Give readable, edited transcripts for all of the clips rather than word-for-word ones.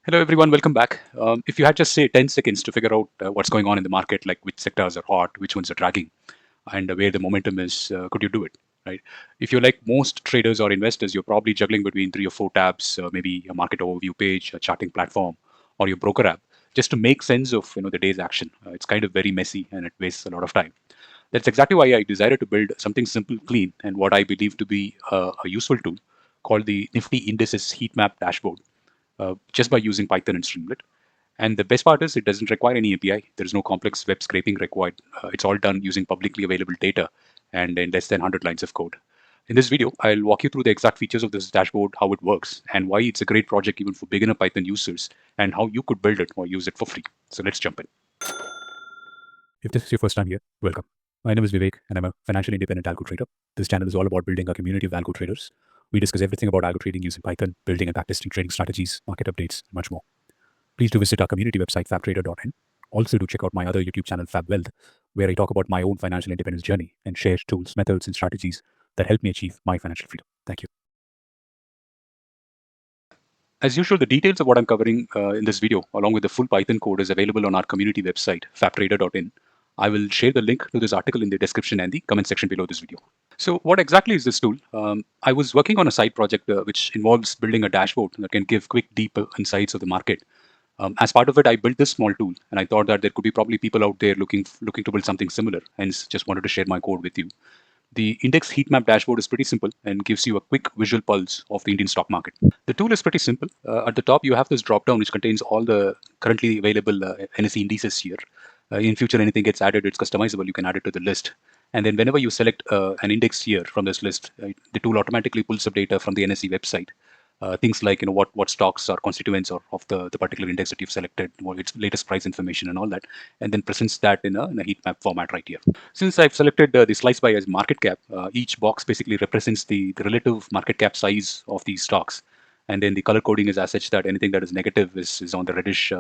Hello everyone, welcome back. If you had just say 10 seconds to figure out what's going on in the market, like which sectors are hot, which ones are dragging, and where the momentum is, could you do it? Right? If you're like most traders or investors, you're probably juggling between 3 or 4 tabs, maybe a market overview page, a charting platform, or your broker app, just to make sense of the day's action. It's kind of very messy and it wastes a lot of time. That's exactly why I decided to build something simple, clean, and what I believe to be a useful tool called the Nifty Indices Heatmap Dashboard, just by using Python and Streamlit. And the best part is it doesn't require any API. There is no complex web scraping required. It's all done using publicly available data and in less than 100 lines of code. In this video, I'll walk you through the exact features of this dashboard, how it works, and why it's a great project even for beginner Python users, and how you could build it or use it for free. So let's jump in. If this is your first time here, welcome. My name is Vivek, and I'm a financially independent algo trader. This channel is all about building a community of algo traders. We discuss everything about algo trading using Python, building and backtesting trading strategies, market updates, and much more. Please do visit our community website, FabTrader.in. Also, do check out my other YouTube channel, FabWealth, where I talk about my own financial independence journey and share tools, methods, and strategies that help me achieve my financial freedom. Thank you. As usual, the details of what I'm covering in this video, along with the full Python code, is available on our community website, FabTrader.in. I will share the link to this article in the description and the comment section below this video. So what exactly is this tool? I was working on a side project which involves building a dashboard that can give quick, deep insights of the market. As part of it, I built this small tool, and I thought that there could be probably people out there looking to build something similar. Hence, just wanted to share my code with you. The index heatmap dashboard is pretty simple and gives you a quick visual pulse of the Indian stock market. The tool is pretty simple. At the top, you have this drop down which contains all the currently available NSE indices here. In future, anything gets added, it's customizable. You can add it to the list. And then whenever you select an index here from this list, the tool automatically pulls up data from the NSE website. Things like what stocks are constituents of the particular index that you've selected, its latest price information and all that, and then presents that in a heat map format right here. Since I've selected the slice by as market cap, each box basically represents the relative market cap size of these stocks, and then the color coding is as such that anything that is negative is on the reddish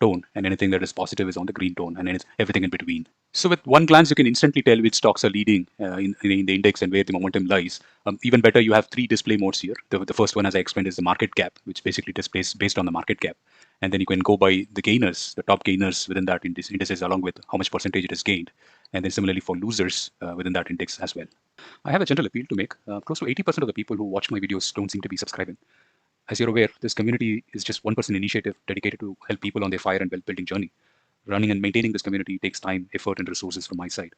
tone, and anything that is positive is on the green tone, and then it's everything in between. So with one glance, you can instantly tell which stocks are leading in the index and where the momentum lies. Even better, you have 3 display modes here. The first one, as I explained, is the market cap, which basically displays based on the market cap. And then you can go by the gainers, the top gainers within that indices, along with how much percentage it has gained. And then similarly for losers within that index as well. I have a general appeal to make. Close to 80% of the people who watch my videos don't seem to be subscribing. As you're aware, this community is just one-person initiative dedicated to help people on their fire and wealth building journey. Running and maintaining this community takes time, effort, and resources from my side.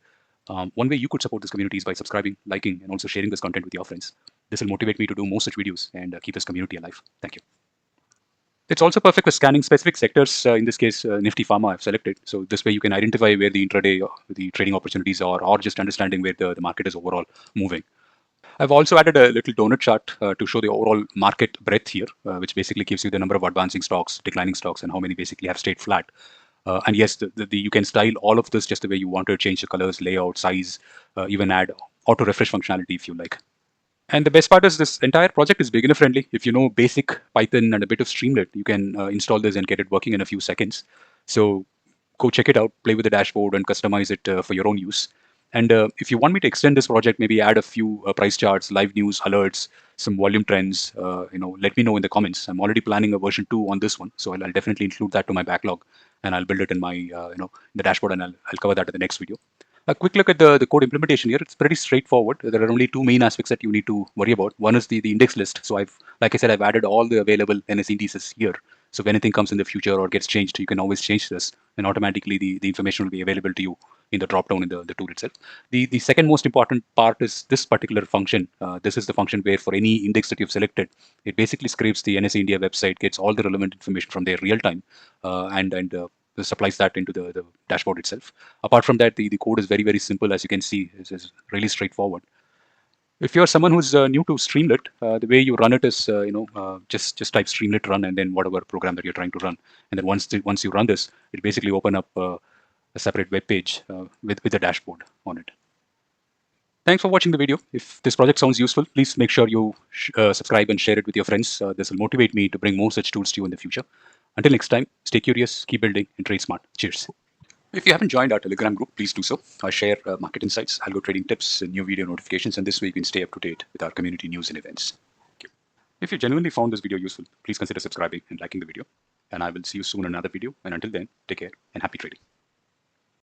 One way you could support this community is by subscribing, liking, and also sharing this content with your friends. This will motivate me to do more such videos and keep this community alive. Thank you. It's also perfect for scanning specific sectors. In this case, Nifty Pharma I've selected. So this way you can identify where the intraday, the trading opportunities are, or just understanding where the market is overall moving. I've also added a little donut chart to show the overall market breadth here, which basically gives you the number of advancing stocks, declining stocks, and how many basically have stayed flat. And yes, you can style all of this just the way you want to, change the colors, layout, size, even add auto refresh functionality if you like. And the best part is this entire project is beginner friendly. If you know basic Python and a bit of Streamlit, you can install this and get it working in a few seconds. So go check it out, play with the dashboard and customize it for your own use. And if you want me to extend this project, maybe add a few price charts, live news, alerts, some volume trends, let me know in the comments. I'm already planning a version 2 on this one. So I'll definitely include that to my backlog and I'll build it in my, the dashboard, and I'll cover that in the next video. A quick look at the code implementation here. It's pretty straightforward. There are only 2 main aspects that you need to worry about. One is the index list. So like I said, I've added all the available NS indices here. So if anything comes in the future or gets changed, you can always change this, and automatically the information will be available to you in the dropdown in the tool itself. The second most important part is this particular function. This is the function where for any index that you've selected, it basically scrapes the NSE India website, gets all the relevant information from there real time, and supplies that into the dashboard itself. Apart from that, the code is very, very simple. As you can see, it's really straightforward. If you're someone who's new to Streamlit, the way you run it is, just type Streamlit run and then whatever program that you're trying to run. And then once you run this, it basically open up a separate web page with a dashboard on it. Thanks for watching the video. If this project sounds useful, please make sure you subscribe and share it with your friends. This will motivate me to bring more such tools to you in the future. Until next time, stay curious, keep building, and trade smart. Cheers. If you haven't joined our Telegram group, please do so. I share market insights, algo trading tips, and new video notifications, and this way you can stay up to date with our community news and events. Thank you. If you genuinely found this video useful, please consider subscribing and liking the video. And I will see you soon in another video. And until then, take care and happy trading.